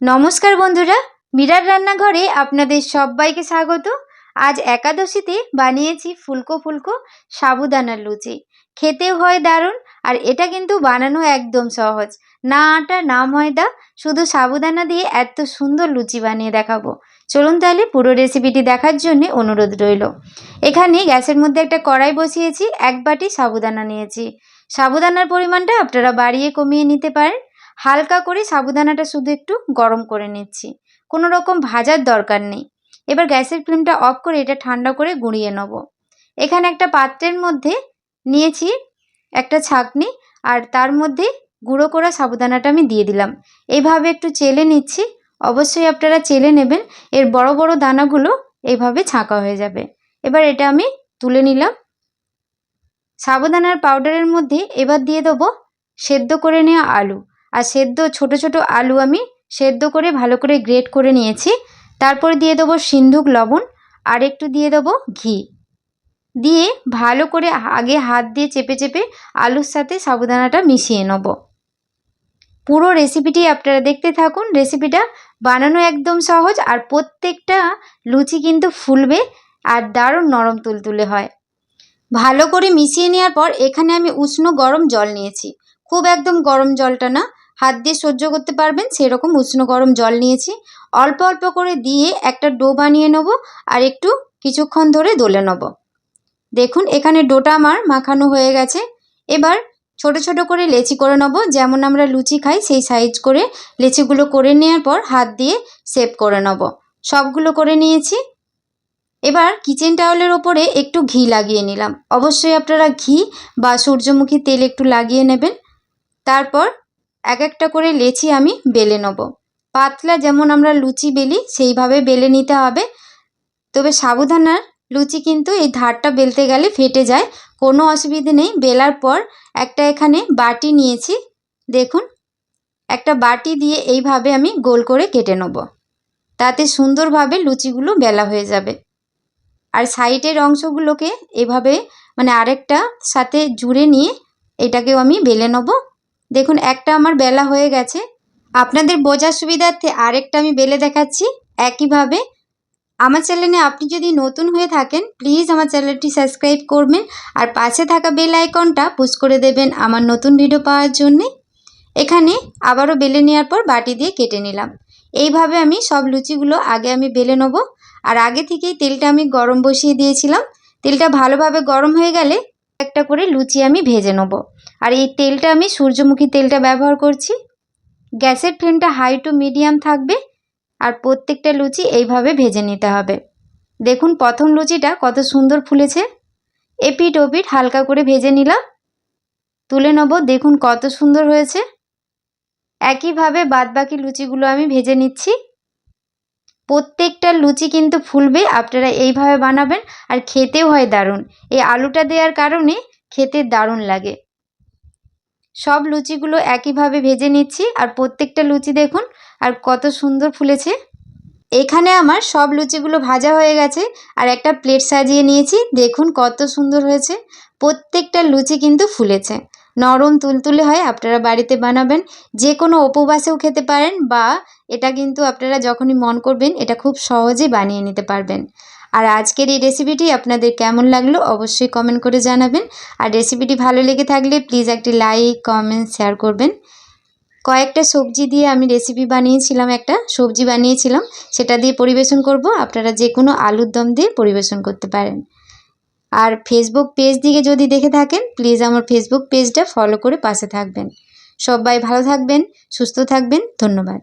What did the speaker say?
নমস্কার বন্ধুরা, মীরার রান্নাঘরে আপনাদের সবাইকে স্বাগত। আজ একাদশীতে বানিয়েছি ফুলকো ফুলকো সাবুদানার লুচি। খেতেও হয় দারুণ, আর এটা কিন্তু বানানো একদম সহজ। না আটা না ময়দা, শুধু সাবুদানা দিয়ে এত সুন্দর লুচি বানিয়ে দেখাবো। চলুন তাহলে পুরো রেসিপিটি দেখার জন্য অনুরোধ রইল। এখানে গ্যাসের মধ্যে একটা কড়াই বসিয়েছি, 1 বাটি সাবুদানা নিয়েছি। সাবুদানার পরিমাণটা আপনারা বাড়িয়ে কমিয়ে নিতে পারেন। হালকা করে সাবুদানাটা শুধু একটু গরম করে নিচ্ছি, কোনো রকম ভাজার দরকার নেই। এবার গ্যাসের ফ্লেমটা অফ করে এটা ঠান্ডা করে গুঁড়িয়ে নেব। এখানে একটা পাত্রের মধ্যে নিয়েছি একটা ছাঁকনি, আর তার মধ্যে গুঁড়ো করা সাবুদানাটা আমি দিয়ে দিলাম। এইভাবে একটু চেলে নিচ্ছি, অবশ্যই আপনারা চেলে নেবেন, এর বড় বড় দানাগুলো এইভাবে ছাঁকা হয়ে যাবে। এবার এটা আমি তুলে নিলাম। সাবুদানার পাউডারের মধ্যে এবার দিয়ে দেবো সেদ্ধ করে নেওয়া আলু, আর ছোট ছোট আলু আমি সেদ্ধ করে ভালো করে গ্রেট করে নিয়েছি। তারপরে দিয়ে দেবো সিন্ধুক লবণ, আর একটু দিয়ে দেবো ঘি, দিয়ে ভালো করে আগে হাত দিয়ে চেপে চেপে আলুর সাথে সাবুদানাটা মিশিয়ে নেব। পুরো রেসিপিটি আপনারা দেখতে থাকুন। রেসিপিটা বানানো একদম সহজ, আর প্রত্যেকটা লুচি কিন্তু ফুলবে আর দারুণ নরম তুলতুলে হয়। ভালো করে মিশিয়ে নেওয়ার পর এখানে আমি উষ্ণ গরম জল নিয়েছি। খুব একদম গরম জলটা না, হাত দিয়ে সহ্য করতে পারবেন সেরকম উষ্ণ গরম জল নিয়েছি। অল্প অল্প করে দিয়ে একটা ডো বানিয়ে নেব, আর একটু কিছুক্ষণ ধরে দলে নেব। দেখুন এখানে ডোটা আমার মাখানো হয়ে গেছে। এবার ছোট ছোট করে লেচি করে নেব, যেমন আমরা লুচি খাই সেই সাইজ করে লেচিগুলো করে নেওয়ার পর হাত দিয়ে শেপ করে নেব। সবগুলো করে নিয়েছি। এবার কিচেন টাওয়েলের ওপরে একটু ঘি লাগিয়ে নিলাম। অবশ্যই আপনারা ঘি বা সূর্যমুখী তেল একটু লাগিয়ে নেবেন। তারপর এক একটা করে লেচি আমি বেলে নেব। পাতলা যেমন আমরা লুচি বেলি সেইভাবে বেলে নিতে হবে। তবে সাবুদানার লুচি কিন্তু এই ধারটা বেলতে গেলে ফেটে যায়, কোনো অসুবিধে নেই। বেলার পর একটা এখানে বাটি নিয়েছি, দেখুন একটা বাটি দিয়ে এইভাবে আমি গোল করে কেটে নেব, তাতে সুন্দরভাবে লুচিগুলো বেলা হয়ে যাবে। আর সাইডের অংশগুলোকে এভাবে আরেকটা সাথে জুড়ে নিয়ে এটাকেও আমি বেলে নেব। দেখুন একটা আমার বেলা হয়ে গেছে। আপনাদের বোঝার সুবিধার্থে আরেকটা আমি বেলে দেখাচ্ছি একইভাবে। আমার চ্যানেলে আপনি যদি নতুন হয়ে থাকেন প্লিজ আমার চ্যানেলটি সাবস্ক্রাইব করবেন, আর পাশে থাকা বেল আইকনটা পুশ করে দেবেন আমার নতুন ভিডিও পাওয়ার জন্যে। এখানে আবারও বেলে নেওয়ার পর বাটি দিয়ে কেটে নিলাম। এইভাবে আমি সব লুচিগুলো আগে আমি বেলে নেব। আর আগে থেকেই তেলটা আমি গরম বসিয়ে দিয়েছিলাম। তেলটা ভালোভাবে গরম হয়ে গেলে একটা করে লুচি আমি ভেজে নেব। আর এই তেলটা আমি সূর্যমুখী তেলটা ব্যবহার করছি। গ্যাসের ফ্লেমটা হাই টু মিডিয়াম থাকবে, আর প্রত্যেকটা লুচি এইভাবে ভেজে নিতে হবে। দেখুন প্রথম লুচিটা কত সুন্দর ফুলেছে। এপিঠ ওপিঠ হালকা করে ভেজে নিলাম, তুলে নেব। দেখুন কত সুন্দর হয়েছে। একইভাবে বাদবাকি লুচিগুলো আমি ভেজে নিচ্ছি। প্রত্যেকটা লুচি কিন্তু ফুলবে, আপনারা এইভাবে বানাবেন, আর খেতেও হয় দারুণ। এই আলুটা দেওয়ার কারণে খেতে দারুণ লাগে। সব লুচিগুলো একইভাবে ভেজে নিচ্ছি, আর প্রত্যেকটা লুচি দেখুন আর কত সুন্দর ফুলেছে। এখানে আমার সব লুচিগুলো ভাজা হয়ে গেছে, আর একটা প্লেট সাজিয়ে নিয়েছি। দেখুন কত সুন্দর হয়েছে। প্রত্যেকটা লুচি কিন্তু ফুলেছে, নরম তুলতুলে হয়। আপনারা বাড়িতে বানাবেন, যে কোনো উপবাসেও খেতে পারেন, বা এটা কিন্তু আপনারা যখনই মন করবেন এটা খুব সহজে বানিয়ে নিতে পারবেন। আর আজকের এই রেসিপিটি আপনাদের কেমন লাগলো অবশ্যই কমেন্ট করে জানাবেন। আর রেসিপিটি ভালো লেগে থাকলে প্লিজ একটি লাইক কমেন্ট শেয়ার করবেন। কয়েকটা সবজি দিয়ে আমি রেসিপি বানিয়েছিলাম, একটা সবজি বানিয়েছিলাম, সেটা দিয়ে পরিবেশন করব। আপনারা যে কোনো আলুর দম দিয়ে পরিবেশন করতে পারেন। আর ফেসবুক পেজ থেকে যদি দেখে থাকেন প্লিজ আমার ফেসবুক পেজটা ফলো করে পাশে থাকবেন। সবাই ভালো থাকবেন, সুস্থ থাকবেন। ধন্যবাদ।